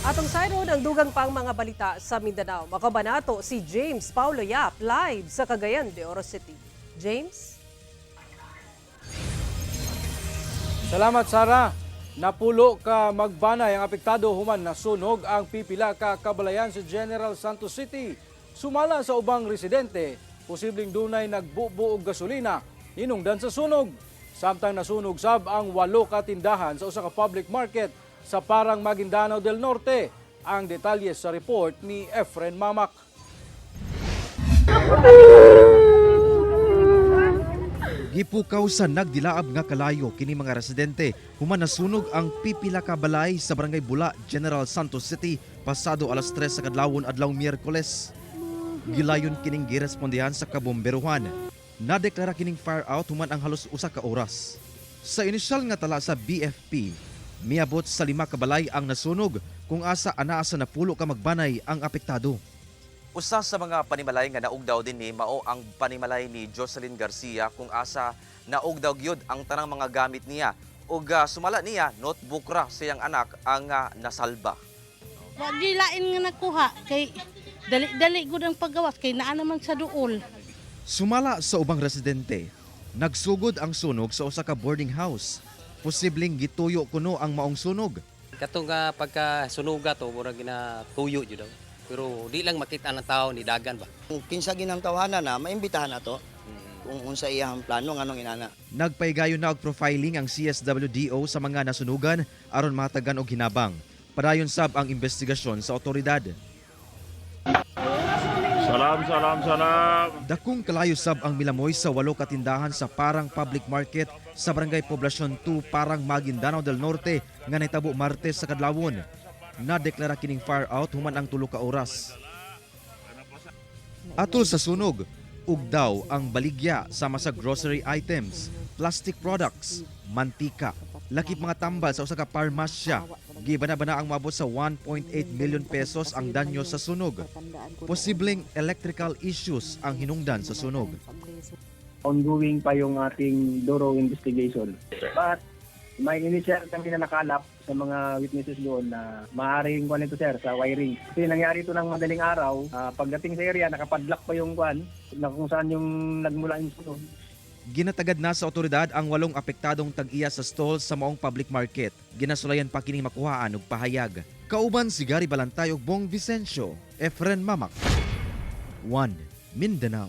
Atong sayro ng dugang pang mga balita sa Mindanao. Makabanato si James Paulo Yap live sa Cagayan de Oro City. James? Salamat, Sara. Napulo ka magbanay ang apektado human nasunog ang pipila ka kabalayan sa General Santos City. Sumala sa ubang residente, posibleng dunay nagbubuo og gasolina hinungdan sa sunog. Samtang nasunog sab ang 8 ka tindahan sa usa ka public market sa Parang Maguindanao del Norte. Ang detalye sa report ni Efren Mamak. Gipukaw sa nagdilaab nga kalayo kini mga residente human nasunog ang pipila ka balay sa Barangay Bula, General Santos City pasado alas 3 sa kadlawon adlaw Miyerkules. Gilayon kining girespondihan sa kabomberuhan. Nadeklara kining fire out human ang halos usa ka oras. Sa inisyal nga tala sa BFP, miabot sa 5 ka balay ang nasunog kung asa anaa sa napulo ka magbanay ang apektado. Usa sa mga panimalay nga naugdaw din ni mao ang panimalay ni Jocelyn Garcia kung asa naugdaw gyud ang tanang mga gamit niya ug sumala niya notebook ra siyang anak ang nasalba. Wa gilain nga nakuha kay dali-dali gud ang paggawas kay naa naman sa duol. Sumala sa ubang residente, nagsugod ang sunog sa usa ka boarding house. Posibleng gituyo kuno ang maong sunog. Katong pagkasunuga to, murag ginatuyo jud daw. Pero di lang makita ng tao ni dagan ba. Kung kinsa ginang tawhanan na, maimbitahan na to. Kung unsa iyang plano, anong inana. Nagpaigayon na og profiling ang CSWDO sa mga nasunugan aron matagan og hinabang. Padayon sab ang investigasyon sa otoridad. Salam. Dakong kalayo sab ang milamoy sa 8 ka tindahan sa Parang Public Market sa Barangay Poblacion 2, Parang Maguindanao del Norte nga nahitabo Martes sa kadlawon. Nadeklara kining fire out human ang 3 ka oras. Atol sa sunog, ugdaw ang baligya sama sa grocery items, plastic products, mantika, lakip mga tambal sa usa ka parmasya. Gibana-bana ang mabot sa 1.8 million pesos ang danyo sa sunog. Posibleng electrical issues ang hinungdan sa sunog. Ongoing pa yung ating thorough investigation. But may initial kami na nakalap sa mga witnesses doon na maaaring kuan ito sir sa wiring. Kasi nangyari ito ng madaling araw, pagdating sa area nakapadlock pa yung kuan na kung saan yung nagmula yung sunog. Ginatagad na sa otoridad ang 8 apektadong tag-iya sa stalls sa maong public market. Ginasulayan pa kining makuhaan og pahayag. Kauban si Gary Balantay ug Bong Vicencio, Efren Mamak. 1 Mindanao.